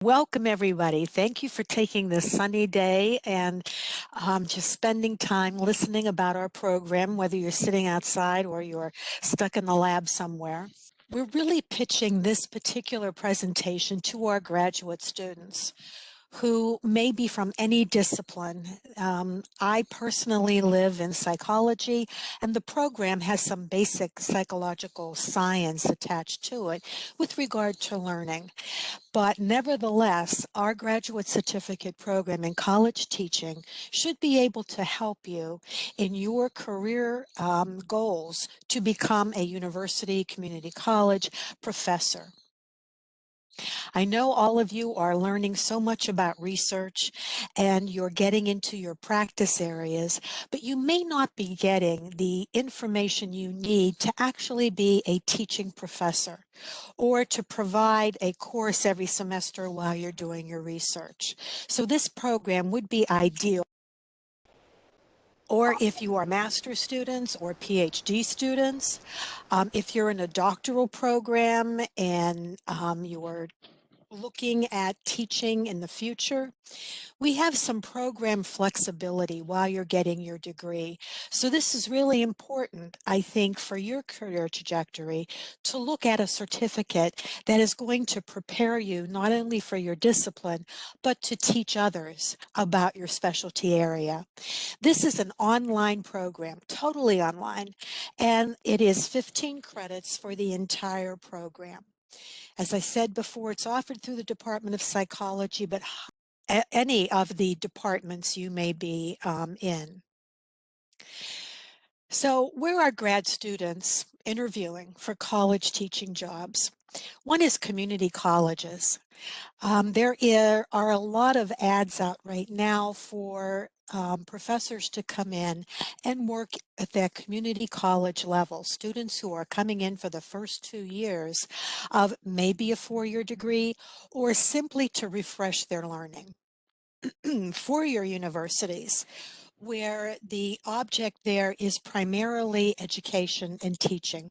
Welcome, everybody. Thank you for taking this sunny day and just spending time listening about our program, whether you're sitting outside or you're stuck in the lab somewhere. We're really pitching this particular presentation to our graduate students who may be from any discipline. I personally live in psychology, and the program has some basic psychological science attached to it with regard to learning. But nevertheless, our graduate certificate program in college teaching should be able to help you in your career goals to become a university, community college professor. I know all of you are learning so much about research and you're getting into your practice areas, but you may not be getting the information you need to actually be a teaching professor or to provide a course every semester while you're doing your research. So this program would be ideal. Or if you are master's students or PhD students, if you're in a doctoral program and you're looking at teaching in the future, we have some program flexibility while you're getting your degree. So this is really important, I think, for your career trajectory to look at a certificate that is going to prepare you not only for your discipline, but to teach others about your specialty area. This is an online program, totally online, and it is 15 credits for the entire program. As I said before, it's offered through the Department of Psychology, but any of the departments you may be in. So where are grad students interviewing for college teaching jobs? One is community colleges. There are a lot of ads out right now for professors to come in and work at that community college level. Students who are coming in for the first 2 years of maybe a 4-year degree or simply to refresh their learning. 4-year universities, where the object there is primarily education and teaching.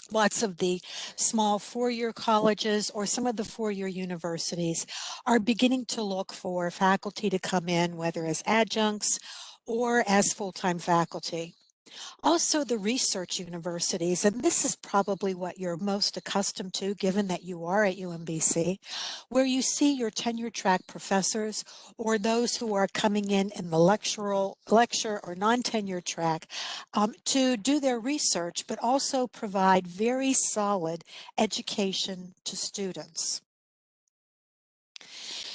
Lots of the small 4-year colleges or some of the 4-year universities are beginning to look for faculty to come in, whether as adjuncts or as full-time faculty. Also, the research universities, and this is probably what you're most accustomed to, given that you are at UMBC, where you see your tenure track professors or those who are coming in the lecture or non-tenure track to do their research, but also provide very solid education to students.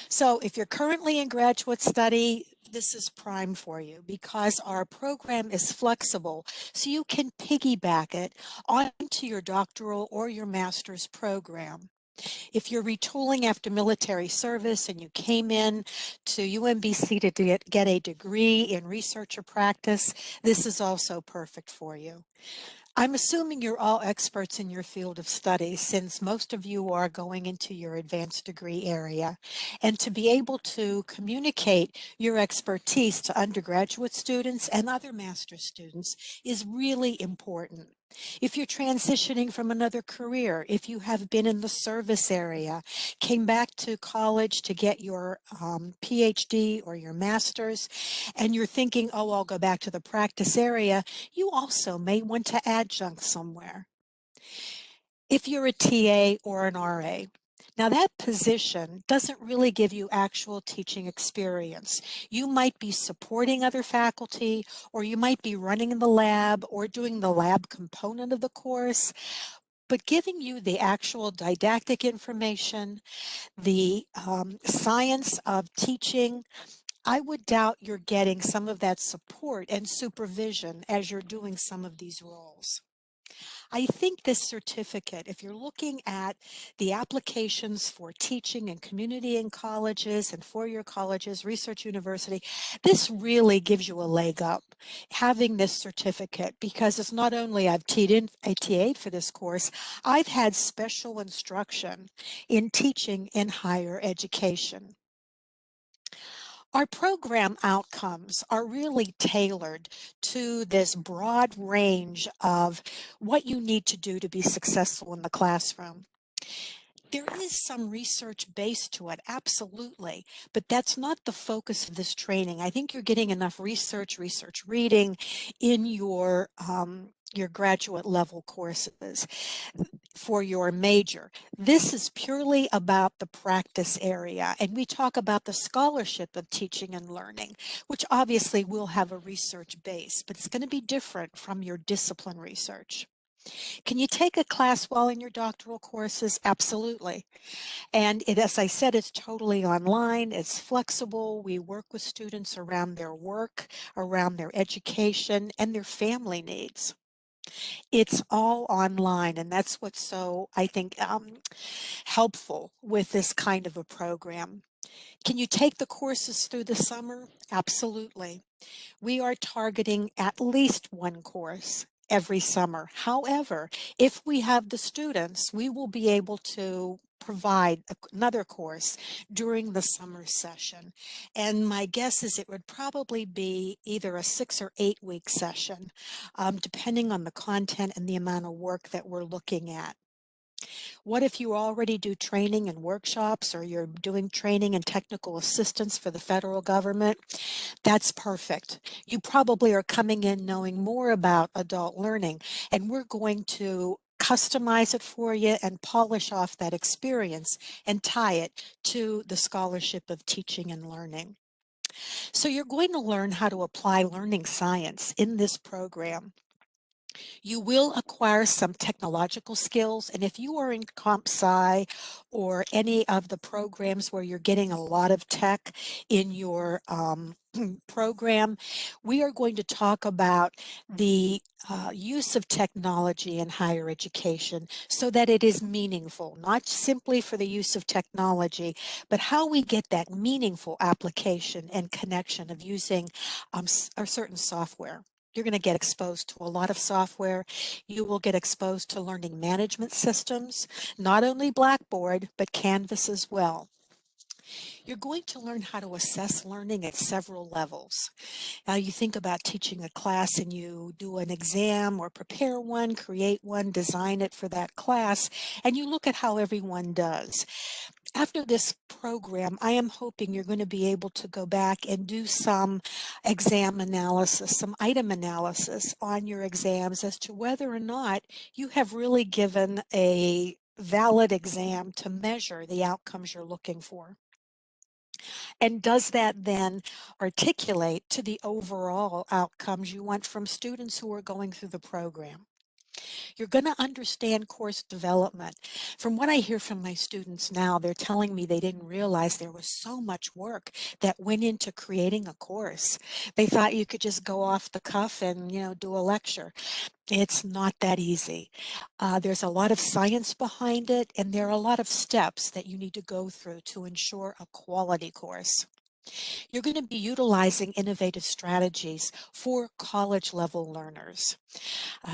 So if you're currently in graduate study, this is prime for you because our program is flexible, so you can piggyback it onto your doctoral or your master's program. If you're retooling after military service and you came in to UMBC to get a degree in research or practice, this is also perfect for you. I'm assuming you're all experts in your field of study since most of you are going into your advanced degree area. And to be able to communicate your expertise to undergraduate students and other master's students is really important. If you're transitioning from another career, if you have been in the service area, came back to college to get your PhD or your master's, and you're thinking, oh, I'll go back to the practice area, you also may want to adjunct somewhere. If you're a TA or an RA, now that position doesn't really give you actual teaching experience. You might be supporting other faculty, or you might be running in the lab or doing the lab component of the course, but giving you the actual didactic information, the science of teaching, I would doubt you're getting some of that support and supervision as you're doing some of these roles. I think this certificate, if you're looking at the applications for teaching and community in colleges and 4-year colleges, research university, this really gives you a leg up having this certificate because it's not only I've TA'd for this course, I've had special instruction in teaching in higher education. Our program outcomes are really tailored to this broad range of what you need to do to be successful in the classroom. There is some research base to it, absolutely, but that's not the focus of this training. I think you're getting enough research reading in your graduate level courses for your major. This is purely about the practice area, and we talk about the scholarship of teaching and learning, which obviously will have a research base, but it's going to be different from your discipline research. Can you take a class while in your doctoral courses? Absolutely. And as I said, it's totally online, it's flexible. We work with students around their work, around their education, and their family needs. It's all online, and that's what's so, I think, helpful with this kind of a program. Can you take the courses through the summer? Absolutely. We are targeting at least one course every summer. However, if we have the students, we will be able to provide another course during the summer session. And my guess is it would probably be either a 6 or 8 week session, depending on the content and the amount of work that we're looking at. What if you already do training and workshops, or you're doing training and technical assistance for the federal government? That's perfect. You probably are coming in knowing more about adult learning, and we're going to customize it for you and polish off that experience and tie it to the scholarship of teaching and learning. So you're going to learn how to apply learning science in this program. You will acquire some technological skills, and if you are in comp sci or any of the programs where you're getting a lot of tech in your program, we are going to talk about the use of technology in higher education so that it is meaningful, not simply for the use of technology, but how we get that meaningful application and connection of using a certain software. You're going to get exposed to a lot of software. You will get exposed to learning management systems, not only Blackboard, but Canvas as well. You're going to learn how to assess learning at several levels. Now, you think about teaching a class and you do an exam or prepare one, create one, design it for that class, and you look at how everyone does. After this program, I am hoping you're going to be able to go back and do some exam analysis, some item analysis on your exams as to whether or not you have really given a valid exam to measure the outcomes you're looking for. And does that then articulate to the overall outcomes you want from students who are going through the program? You're going to understand course development. From what I hear from my students now, they're telling me they didn't realize there was so much work that went into creating a course. They thought you could just go off the cuff and, do a lecture. It's not that easy. There's a lot of science behind it, and there are a lot of steps that you need to go through to ensure a quality course. You're going to be utilizing innovative strategies for college level learners.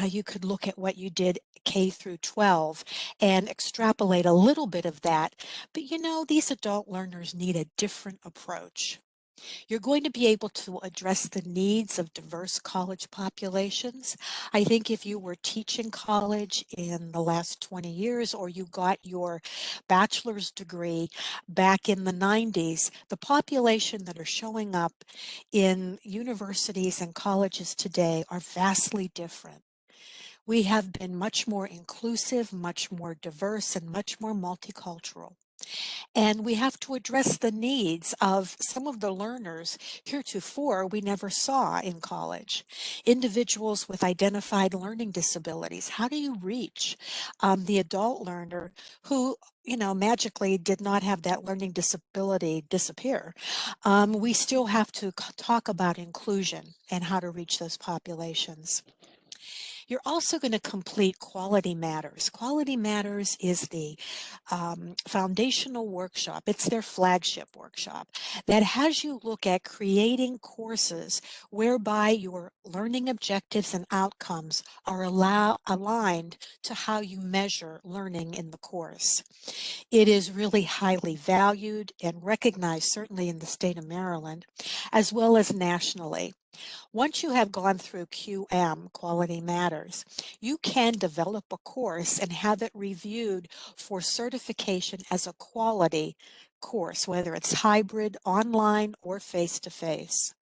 You could look at what you did K through 12 and extrapolate a little bit of that. But these adult learners need a different approach. You're going to be able to address the needs of diverse college populations. I think if you were teaching college in the last 20 years, or you got your bachelor's degree back in the 90s, the population that are showing up in universities and colleges today are vastly different. We have been much more inclusive, much more diverse, and much more multicultural. And we have to address the needs of some of the learners heretofore we never saw in college. Individuals with identified learning disabilities. How do you reach the adult learner who, magically did not have that learning disability disappear? We still have to talk about inclusion and how to reach those populations. You're also going to complete Quality Matters. Quality Matters is the foundational workshop. It's their flagship workshop that has you look at creating courses whereby your learning objectives and outcomes are aligned to how you measure learning in the course. It is really highly valued and recognized, certainly in the state of Maryland, as well as nationally. Once you have gone through QM, Quality Matters, you can develop a course and have it reviewed for certification as a quality course, whether it's hybrid, online, or face-to-face.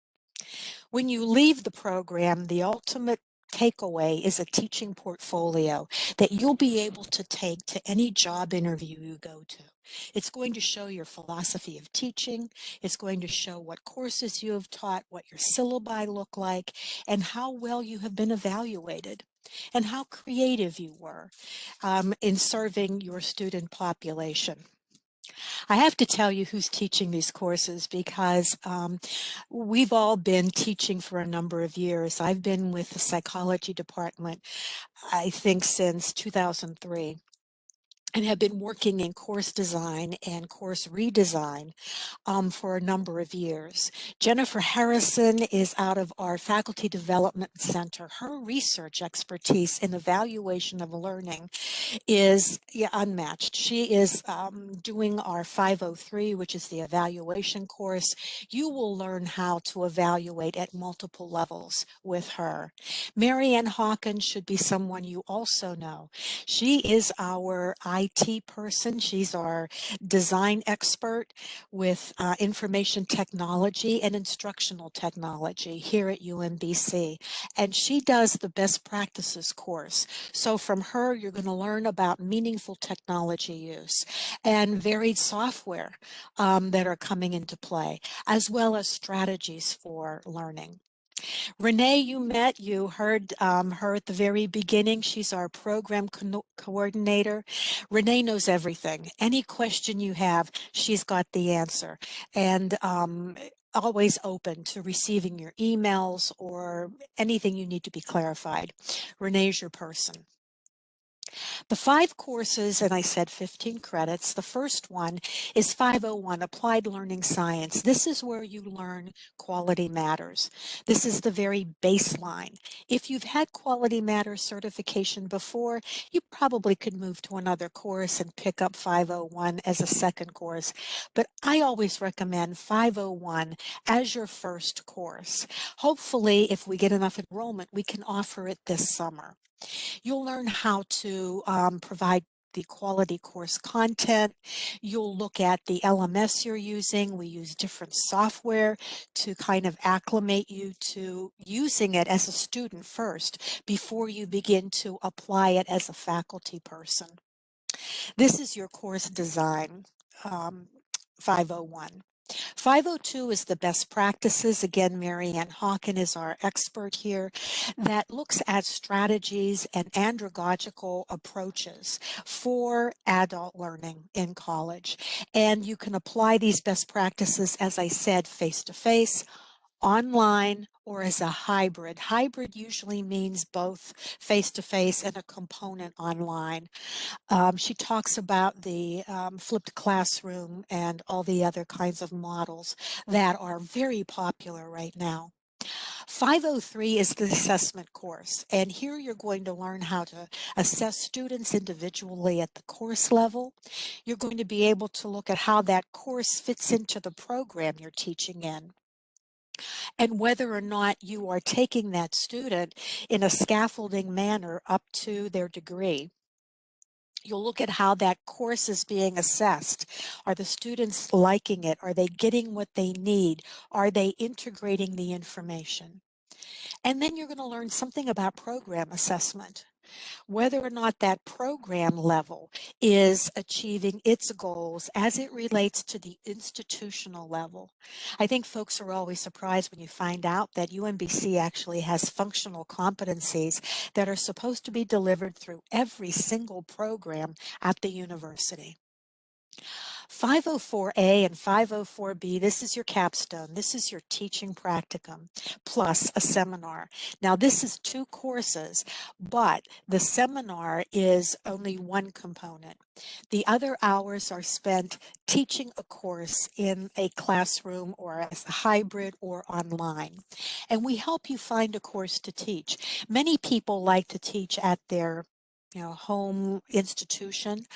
When you leave the program, the ultimate takeaway is a teaching portfolio that you'll be able to take to any job interview you go to. It's going to show your philosophy of teaching. It's going to show what courses you have taught, what your syllabi look like, and how well you have been evaluated, and how creative you were in serving your student population. I have to tell you who's teaching these courses because we've all been teaching for a number of years. I've been with the psychology department, I think, since 2003, and have been working in course design and course redesign for a number of years. Jennifer Harrison is out of our Faculty Development Center. Her research expertise in evaluation of learning is unmatched. She is doing our 503, which is the evaluation course. You will learn how to evaluate at multiple levels with her. Mary Ann Hawkins should be someone you also know. She is our IT person. She's our design expert with information technology and instructional technology here at UMBC. And she does the best practices course. So from her, you're going to learn about meaningful technology use and varied software that are coming into play, as well as strategies for learning. Renee, you heard her at the very beginning. She's our program coordinator. Renee knows everything. Any question you have, she's got the answer. And always open to receiving your emails or anything you need to be clarified. Renee's your person. The 5 courses, and I said 15 credits. The first one is 501, Applied Learning Science. This is where you learn Quality Matters. This is the very baseline. If you've had Quality Matters certification before, you probably could move to another course and pick up 501 as a second course. But I always recommend 501 as your first course. Hopefully, if we get enough enrollment, we can offer it this summer. You'll learn how to provide the quality course content. You'll look at the LMS you're using. We use different software to kind of acclimate you to using it as a student first before you begin to apply it as a faculty person. This is your course design, 501. 502 is the best practices. Again, Mary Ann Hawken is our expert here that looks at strategies and andragogical approaches for adult learning in college. And you can apply these best practices, as I said, face-to-face, online, or as a hybrid. Hybrid usually means both face-to-face and a component online. She talks about the flipped classroom and all the other kinds of models that are very popular right now. 503 is the assessment course, and here you're going to learn how to assess students individually at the course level. You're going to be able to look at how that course fits into the program you're teaching in, and whether or not you are taking that student in a scaffolding manner up to their degree. You'll look at how that course is being assessed. Are the students liking it? Are they getting what they need? Are they integrating the information? And then you're going to learn something about program assessment, whether or not that program level is achieving its goals as it relates to the institutional level. I think folks are always surprised when you find out that UMBC actually has functional competencies that are supposed to be delivered through every single program at the university. 504A and 504B, this is your capstone. This is your teaching practicum plus a seminar. Now, this is 2 courses, but the seminar is only one component. The other hours are spent teaching a course in a classroom or as a hybrid or online. And we help you find a course to teach. Many people like to teach at their home institution.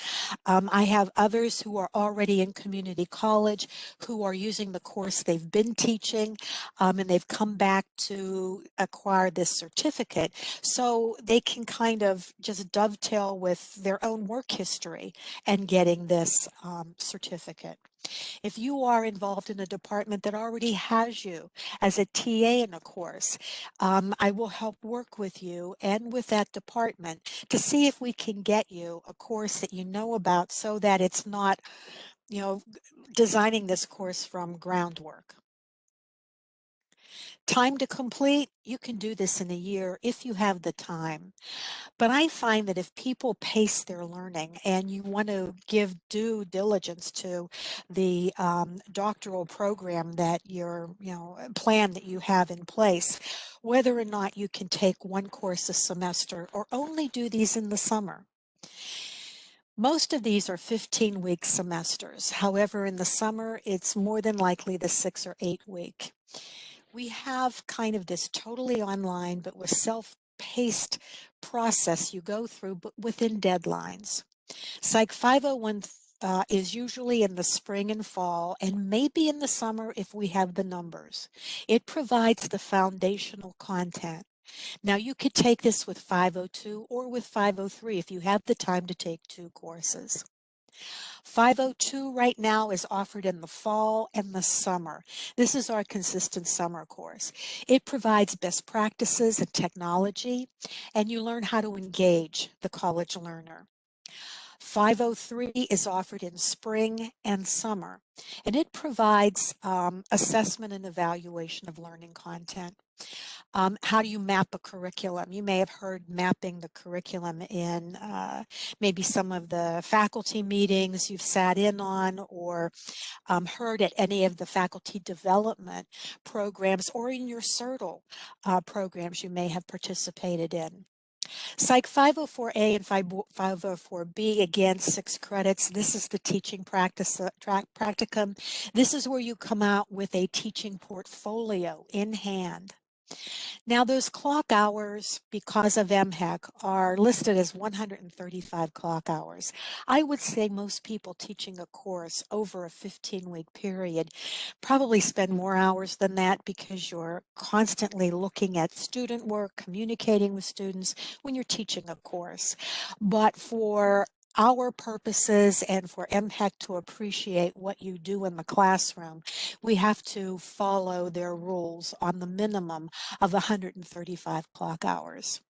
I have others who are already in community college who are using the course they've been teaching, and they've come back to acquire this certificate. So they can kind of just dovetail with their own work history and getting this certificate. If you are involved in a department that already has you as a TA in a course, I will help work with you and with that department to see if we can get you a course that you know about so that it's not, you know, designing this course from groundwork. Time to complete, you can do this in a year if you have the time. But I find that if people pace their learning and you want to give due diligence to the doctoral program that plan that you have in place, whether or not you can take one course a semester or only do these in the summer. Most of these are 15-week semesters. However, in the summer, it's more than likely the 6 or 8-week. We have kind of this totally online, but with self-paced process you go through, but within deadlines. Psych 501 is usually in the spring and fall, and maybe in the summer if we have the numbers. It provides the foundational content. Now, you could take this with 502 or with 503 if you have the time to take 2 courses. 502 right now is offered in the fall and the summer. This is our consistent summer course. It provides best practices and technology, and you learn how to engage the college learner. 503 is offered in spring and summer, and it provides assessment and evaluation of learning content. How do you map a curriculum? You may have heard mapping the curriculum in maybe some of the faculty meetings you've sat in on, or heard at any of the faculty development programs, or in your CERTL programs you may have participated in. Psych 504A and 504B, again, 6 credits. This is the teaching practicum. This is where you come out with a teaching portfolio in hand. Now, those clock hours, because of MHEC, are listed as 135 clock hours. I would say most people teaching a course over a 15-week period probably spend more hours than that because you're constantly looking at student work, communicating with students when you're teaching a course. But for our purposes and for MHEC to appreciate what you do in the classroom, we have to follow their rules on the minimum of 135 clock hours.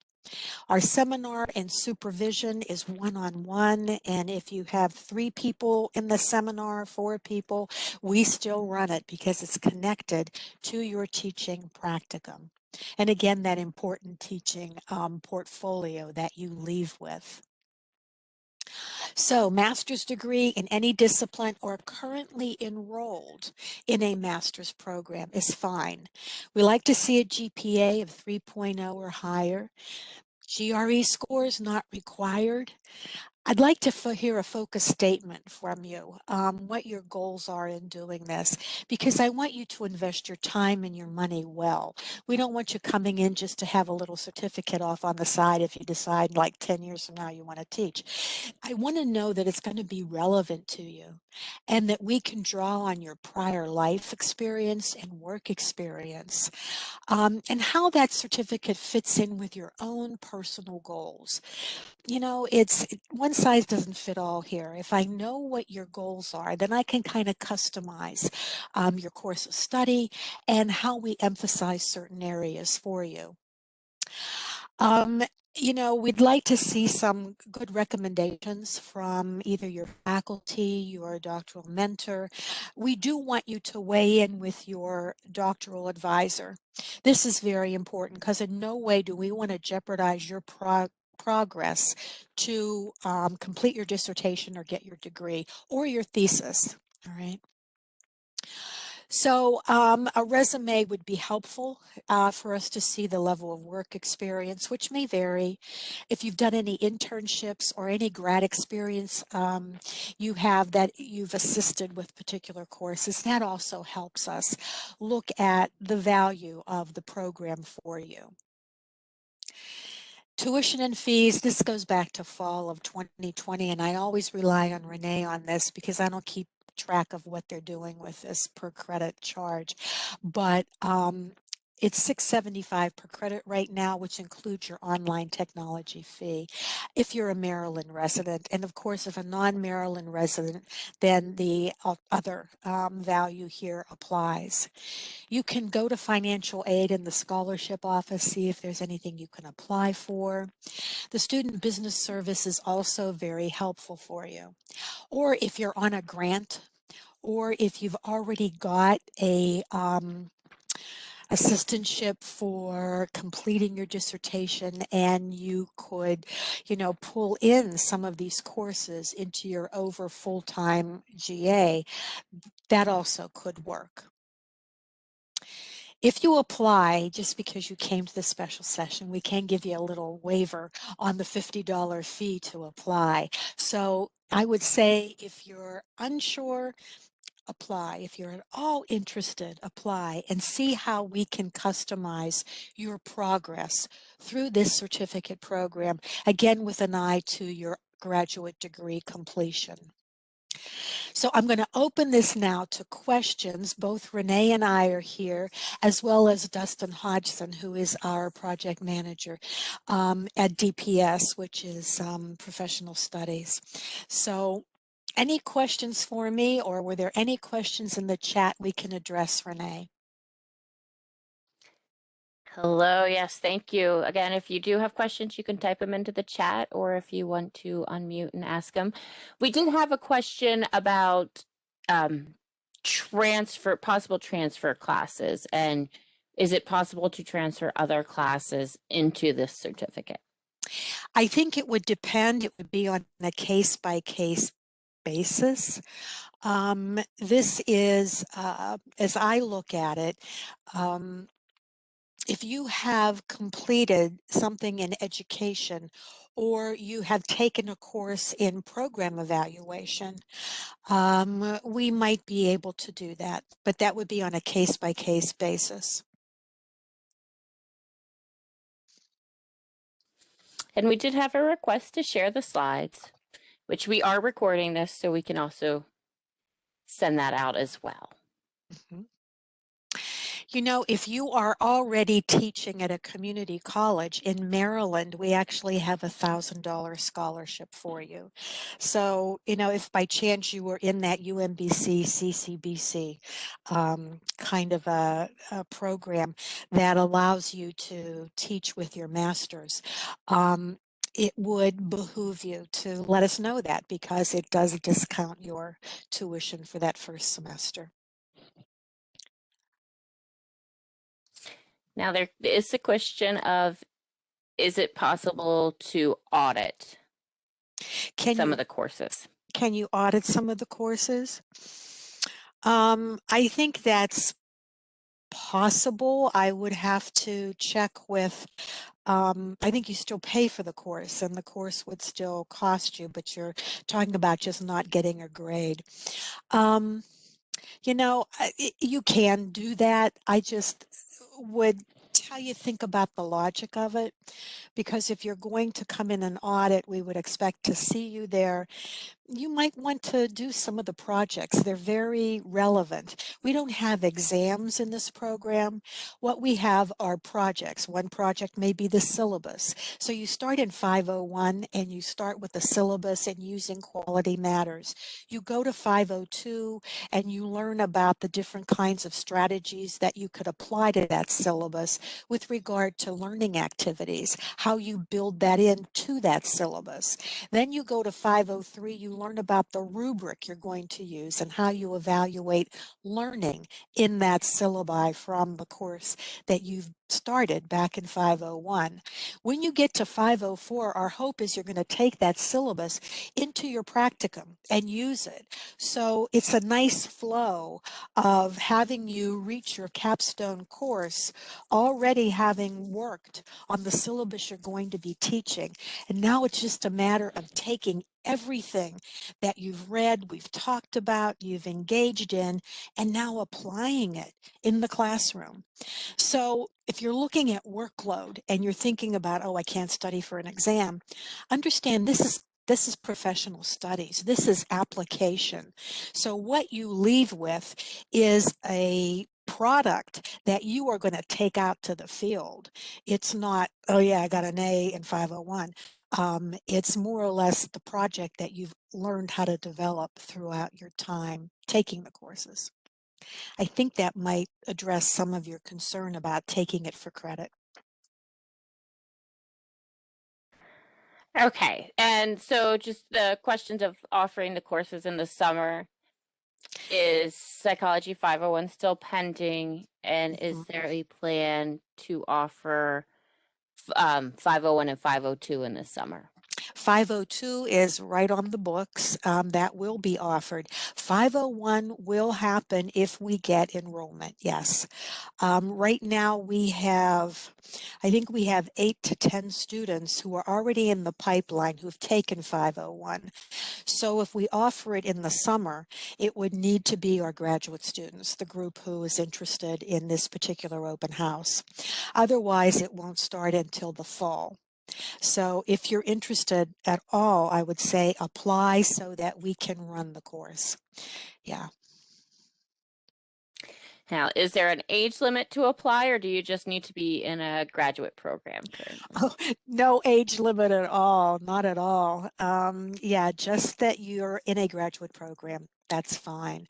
Our seminar and supervision is one-on-one, and if you have 3 people in the seminar, 4 people, we still run it because it's connected to your teaching practicum. And again, that important teaching portfolio that you leave with. So, master's degree in any discipline or currently enrolled in a master's program is fine. We like to see a GPA of 3.0 or higher. GRE scores not required. I'd like to hear a focus statement from you, what your goals are in doing this, because I want you to invest your time and your money well. We don't want you coming in just to have a little certificate off on the side if you decide like 10 years from now you want to teach. I want to know that it's going to be relevant to you and that we can draw on your prior life experience and work experience, and how that certificate fits in with your own personal goals. It's one size doesn't fit all here. If I know what your goals are, then I can kind of customize your course of study and how we emphasize certain areas for you. Um, we'd like to see some good recommendations from either your faculty, your doctoral mentor. We do want you to weigh in with your doctoral advisor. This is very important because in no way do we want to jeopardize your progress to complete your dissertation or get your degree or your thesis. All right. So a resume would be helpful for us to see the level of work experience, which may vary. If you've done any internships or any grad experience you have that you've assisted with particular courses, that also helps us look at the value of the program for you. Tuition and fees, this goes back to fall of 2020, and I always rely on Renee on this because I don't keep track of what they're doing with this per credit charge. But it's $675 per credit right now, which includes your online technology fee if you're a Maryland resident. And of course, if a non-Maryland resident, then the other value here applies. You can go to financial aid in the scholarship office, see if there's anything you can apply for. The student business service is also very helpful for you. Or if you're on a grant, or if you've already got a assistantship for completing your dissertation and you could, pull in some of these courses into your over full-time GA, that also could work. If you apply just because you came to the special session, we can give you a little waiver on the $50 fee to apply. So I would say if you're unsure, apply. If you're at all interested, apply and see how we can customize your progress through this certificate program, again with an eye to your graduate degree completion. So I'm going to open this now to questions. Both Renee and I are here, as well as Dustin Hodgson, who is our project manager at DPS, which is professional studies. So any questions for me, or were there any questions in the chat we can address, Renee? Hello, yes, thank you. Again, if you do have questions, you can type them into the chat, or if you want to unmute and ask them. We did have a question about possible transfer classes, and is it possible to transfer other classes into this certificate? I think it would depend. It would be on a case-by-case basis. This is, as I look at it, if you have completed something in education or you have taken a course in program evaluation, we might be able to do that, but that would be on a case-by-case basis. And we did have a request to share the slides, which we are recording this, so we can also send that out as well. Mm-hmm. If you are already teaching at a community college in Maryland, we actually have $1,000 scholarship for you. So, if by chance you were in that UMBC, CCBC kind of a program that allows you to teach with your master's, it would behoove you to let us know that because it does discount your tuition for that first semester. Now, there is a question of, is it possible to audit some of the courses? Can you audit some of the courses? I think that's possible. I would have to check with, I think you still pay for the course and the course would still cost you, but you're talking about just not getting a grade. You can do that. I just would tell you think about the logic of it, because if you're going to come in and audit, we would expect to see you there. You might want to do some of the projects. They're very relevant. We don't have exams in this program. What we have are projects. One project may be the syllabus. So you start in 501 and you start with the syllabus and using quality matters. You go to 502 and you learn about the different kinds of strategies that you could apply to that syllabus with regard to learning activities, how you build that into that syllabus. Then you go to 503, you learn about the rubric you're going to use and how you evaluate learning in that syllabi from the course that you've started back in 501. When you get to 504, our hope is you're going to take that syllabus into your practicum and use it. So it's a nice flow of having you reach your capstone course already having worked on the syllabus you're going to be teaching. And now it's just a matter of taking everything that you've read, we've talked about, you've engaged in, and now applying it in the classroom. So if you're looking at workload and you're thinking about, oh, I can't study for an exam, understand this is professional studies. This is application. So what you leave with is a product that you are going to take out to the field. It's not, oh yeah, I got an A in 501. It's more or less the project that you've learned how to develop throughout your time taking the courses. I think that might address some of your concern about taking it for credit. Okay, and so just the questions of offering the courses in the summer. Is Psychology 501 still pending? And is there a plan to offer 501 and 502 in the summer? 502 is right on the books. That will be offered. 501 will happen if we get enrollment, yes. Right now I think we have 8 to 10 students who are already in the pipeline who've taken 501. So if we offer it in the summer, it would need to be our graduate students, the group who is interested in this particular open house. Otherwise, it won't start until the fall. So if you're interested at all, I would say apply so that we can run the course. Yeah. Now, is there an age limit to apply, or do you just need to be in a graduate program currently? Oh, no age limit at all, not at all. Yeah, just that you're in a graduate program. That's fine.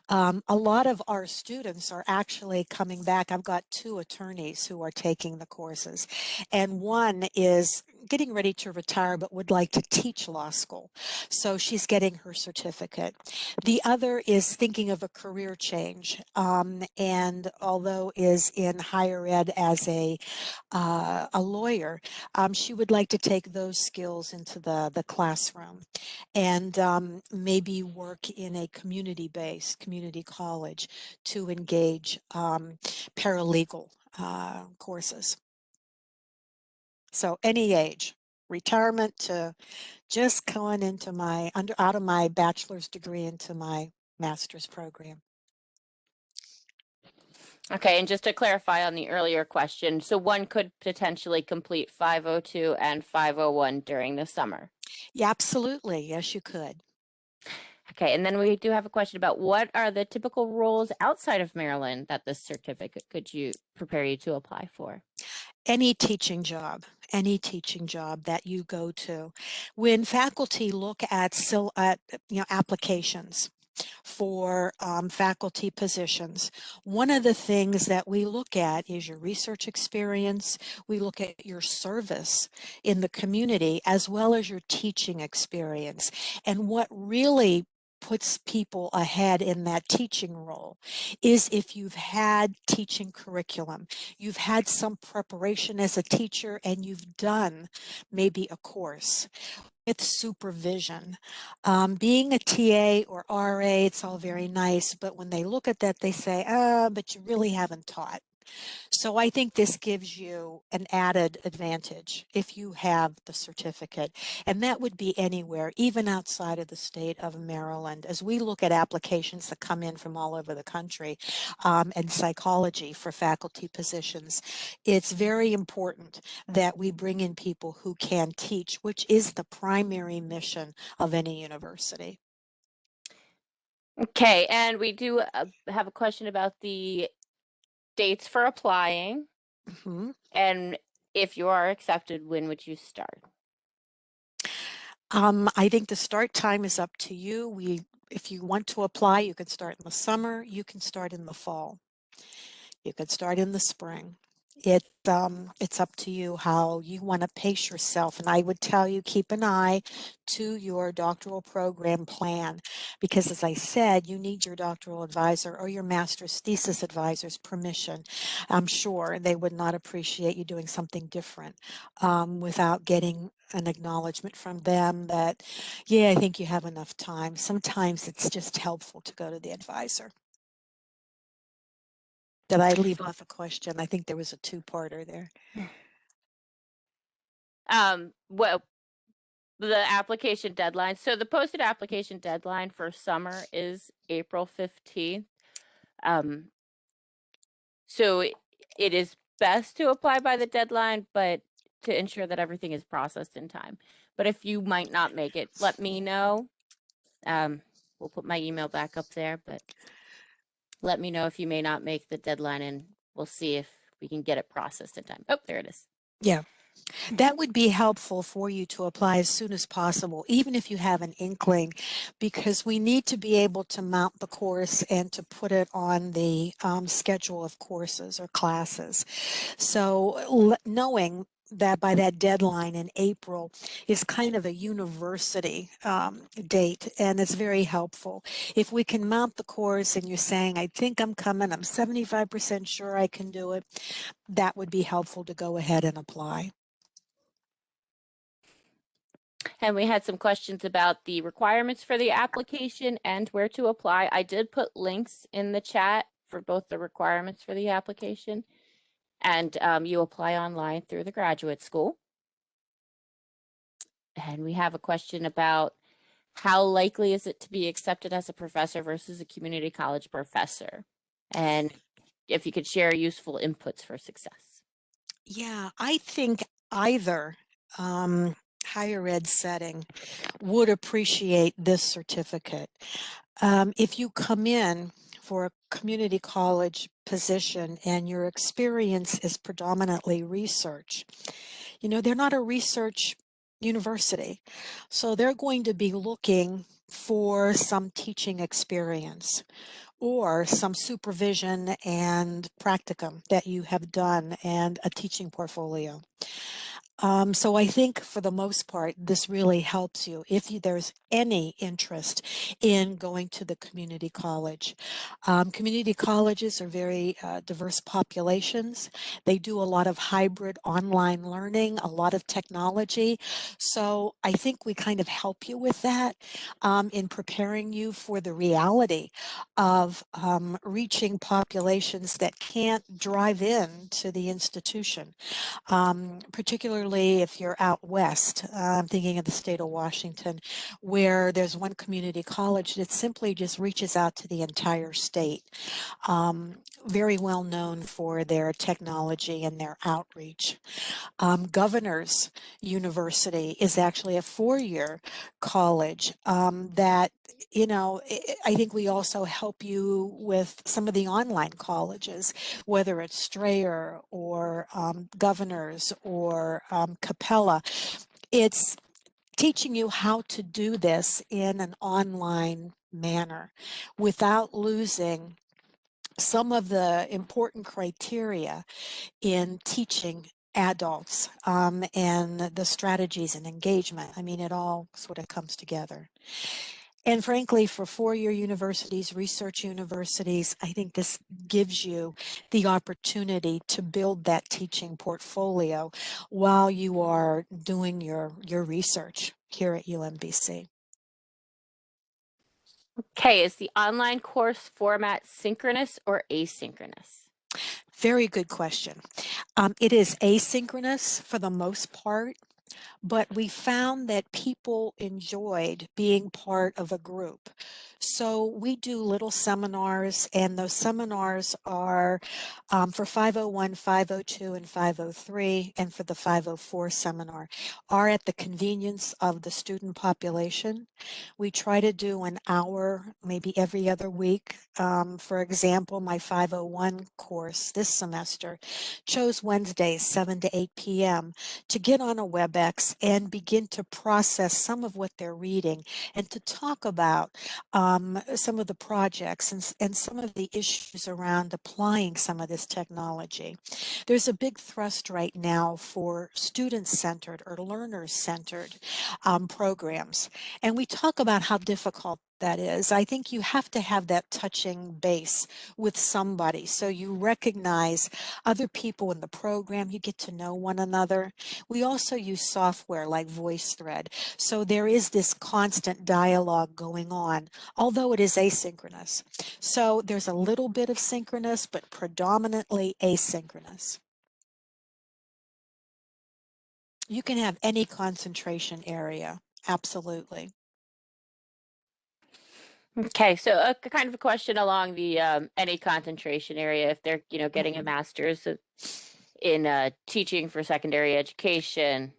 A lot of our students are actually coming back. I've got 2 attorneys who are taking the courses, and one is getting ready to retire but would like to teach law school. So she's getting her certificate. The other is thinking of a career change, and although is in higher ed as a lawyer, she would like to take those skills into the classroom and maybe work in a community-based community college to engage paralegal courses. So any age, retirement to just going into out of my bachelor's degree into my master's program. Okay, and just to clarify on the earlier question, so one could potentially complete 502 and 501 during the summer. Yeah, absolutely. Yes, you could. Okay, and then we do have a question about what are the typical roles outside of Maryland that this certificate could you prepare you to apply for? Any teaching job that you go to. When faculty look at applications for faculty positions, one of the things that we look at is your research experience. We look at your service in the community as well as your teaching experience. And what really puts people ahead in that teaching role is if you've had teaching curriculum, you've had some preparation as a teacher, and you've done maybe a course with supervision. Being a TA or RA, it's all very nice, but when they look at that, they say, but you really haven't taught. So I think this gives you an added advantage if you have the certificate, and that would be anywhere, even outside of the state of Maryland. As we look at applications that come in from all over the country and psychology for faculty positions, it's very important that we bring in people who can teach, which is the primary mission of any university. Okay, and we do have a question about the dates for applying. Mm-hmm. And if you are accepted, when would you start? I think the start time is up to you. If you want to apply, you can start in the summer, you can start in the fall, you could start in the spring. It's up to you how you want to pace yourself. And I would tell you, keep an eye to your doctoral program plan, because as I said, you need your doctoral advisor or your master's thesis advisor's permission. I'm sure they would not appreciate you doing something different without getting an acknowledgement from them that, yeah, I think you have enough time. Sometimes it's just helpful to go to the advisor. Did I leave off a question? I think there was a 2-parter there. Well, the application deadline. So the posted application deadline for summer is April 15th. So it is best to apply by the deadline, but to ensure that everything is processed in time. But if you might not make it, let me know. We'll put my email back up there, but let me know if you may not make the deadline, and we'll see if we can get it processed in time. Oh, there it is. Yeah. That would be helpful for you to apply as soon as possible, even if you have an inkling, because we need to be able to mount the course and to put it on the schedule of courses or classes. So knowing that by that deadline in April is kind of a university date, and it's very helpful. If we can mount the course and you're saying, I think I'm coming, I'm 75% sure I can do it, that would be helpful to go ahead and apply. And we had some questions about the requirements for the application and where to apply. I did put links in the chat for both the requirements for the application, and you apply online through the graduate school. And we have a question about how likely is it to be accepted as a professor versus a community college professor? And if you could share useful inputs for success. Yeah, I think either higher ed setting would appreciate this certificate. If you come in for a community college position and your experience is predominantly research, they're not a research university. So they're going to be looking for some teaching experience or some supervision and practicum that you have done and a teaching portfolio. So I think for the most part, this really helps you if there's any interest in going to the community college. Community colleges are very diverse populations. They do a lot of hybrid online learning, a lot of technology. So I think we kind of help you with that in preparing you for the reality of reaching populations that can't drive in to the institution. Particularly if you're out west. I'm thinking of the state of Washington, where there's one community college that simply just reaches out to the entire state. Very well known for their technology and their outreach. Governor's University is actually a four-year college that I think we also help you with some of the online colleges, whether it's Strayer or Governors or Capella. It's teaching you how to do this in an online manner without losing some of the important criteria in teaching adults and the strategies and engagement. I mean, it all sort of comes together. And frankly, for four-year universities, research universities, I think this gives you the opportunity to build that teaching portfolio while you are doing your research here at UMBC. Okay, is the online course format synchronous or asynchronous? Very good question. It is asynchronous for the most part, but we found that people enjoyed being part of a group. So we do little seminars, and those seminars are for 501, 502, and 503, and for the 504 seminar, are at the convenience of the student population. We try to do an hour, maybe every other week. For example, my 501 course this semester chose Wednesdays, 7 to 8 p.m. to get on a WebEx and begin to process some of what they're reading and to talk about some of the projects and some of the issues around applying some of this technology. There's a big thrust right now for student-centered or learner-centered programs. And we talk about how difficult that is. I think you have to have that touching base with somebody so you recognize other people in the program, you get to know one another. We also use software like VoiceThread, so there is this constant dialogue going on, although it is asynchronous. So there's a little bit of synchronous, but predominantly asynchronous. You can have any concentration area Absolutely. Okay, so a kind of a question along the any concentration area, if they're getting a master's in teaching for secondary education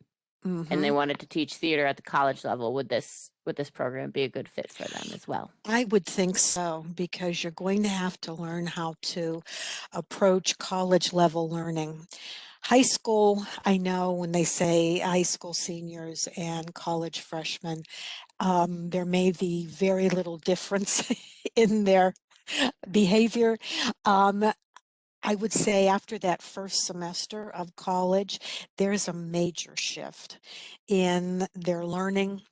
and they wanted to teach theater at the college level, would this program be a good fit for them as well? I would think so, because you're going to have to learn how to approach college level learning. High school, I know when they say high school seniors and college freshmen, there may be very little difference in their behavior. I would say after that first semester of college, there's a major shift in their learning,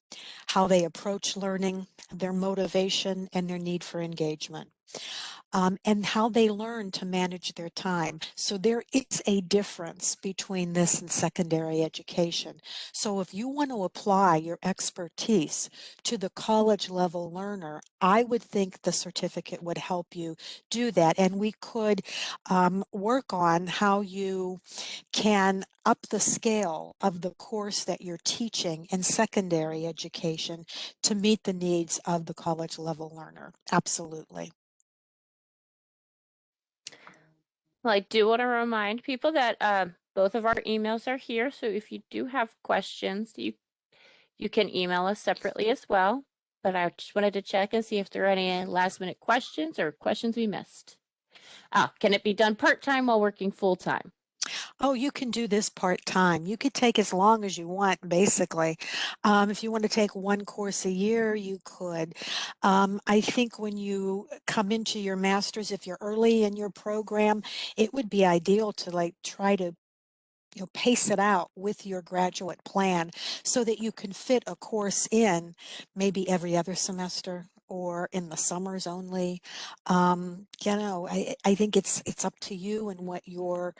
how they approach learning, their motivation, and their need for engagement, and how they learn to manage their time. So there is a difference between this and secondary education. So if you want to apply your expertise to the college level learner, I would think the certificate would help you do that. And we could work on how you can up the scale of the course that you're teaching in secondary education to meet the needs of the college level learner. Absolutely. Well, I do want to remind people that both of our emails are here, so if you do have questions, you can email us separately as well. But I just wanted to check and see if there are any last minute questions or questions we missed. Can it be done part-time while working full-time? Oh, you can do this part-time. You could take as long as you want, basically. If you want to take one course a year, you could. I think when you come into your master's, if you're early in your program, it would be ideal to try to pace it out with your graduate plan so that you can fit a course in maybe every other semester or in the summers only. I think it's up to you and what your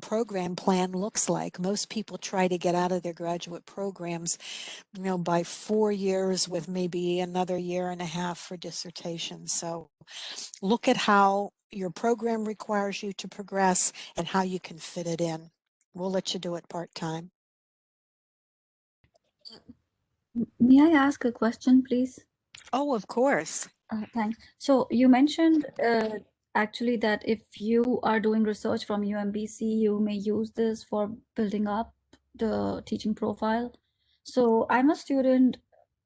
program plan looks like. Most people try to get out of their graduate programs, by 4 years with maybe another year and a half for dissertation. So look at how your program requires you to progress and how you can fit it in. We'll let you do it part-time. May I ask a question, please? Oh, of course. Thanks. So you mentioned actually that if you are doing research from UMBC, you may use this for building up the teaching profile. So I'm a student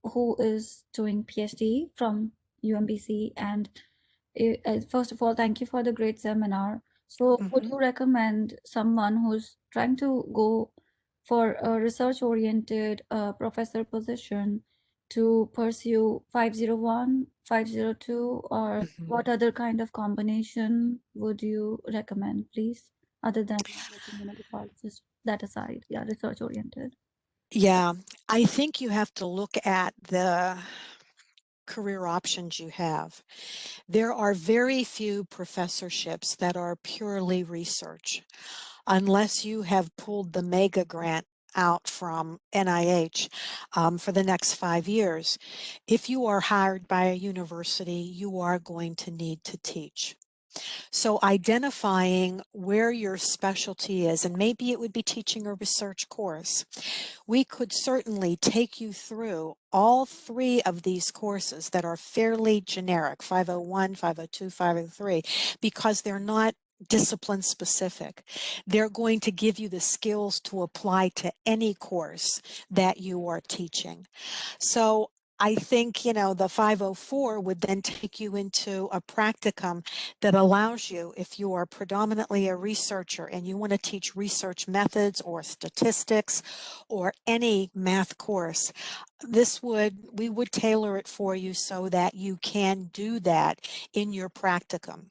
who is doing PhD from UMBC, and first of all, thank you for the great seminar. So would you recommend someone who's trying to go for a research-oriented professor position to pursue 501, 502, or what other kind of combination would you recommend, please, other than working in a pathologist, that aside, yeah, research-oriented? Yeah, I think you have to look at the career options you have. There are very few professorships that are purely research, unless you have pulled the mega grant out from NIH for the next 5 years. If you are hired by a university, you are going to need to teach. So identifying where your specialty is, and maybe it would be teaching a research course. We could certainly take you through all three of these courses that are fairly generic, 501, 502, 503, because they're not discipline specific. They're going to give you the skills to apply to any course that you are teaching. So I think, the 504 would then take you into a practicum that allows you, if you are predominantly a researcher and you want to teach research methods or statistics or any math course, we would tailor it for you so that you can do that in your practicum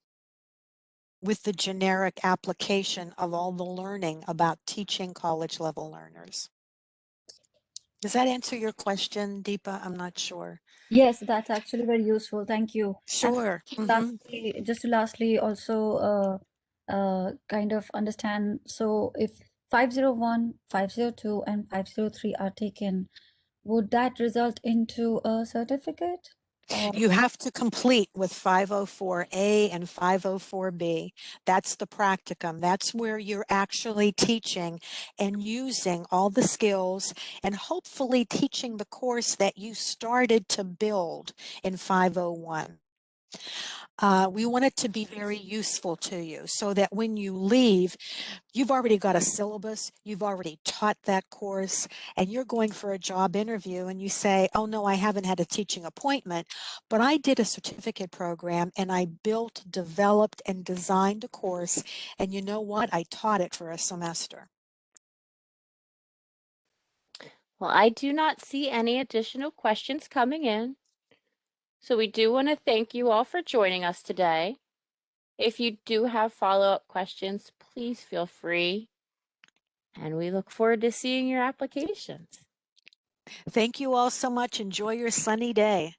with the generic application of all the learning about teaching college level learners. Does that answer your question, Deepa? I'm not sure. Yes, that's actually very useful. Thank you. Sure. Lastly, just to lastly also kind of understand, so if 501, 502, and 503 are taken, would that result into a certificate? You have to complete with 504A and 504B. That's the practicum. That's where you're actually teaching and using all the skills and hopefully teaching the course that you started to build in 501. We want it to be very useful to you so that when you leave, you've already got a syllabus, you've already taught that course, and you're going for a job interview and you say, oh no, I haven't had a teaching appointment, but I did a certificate program and I built, developed, and designed a course, and you know what? I taught it for a semester. Well, I do not see any additional questions coming in. So we do want to thank you all for joining us today. If you do have follow-up questions, please feel free. And we look forward to seeing your applications. Thank you all so much. Enjoy your sunny day.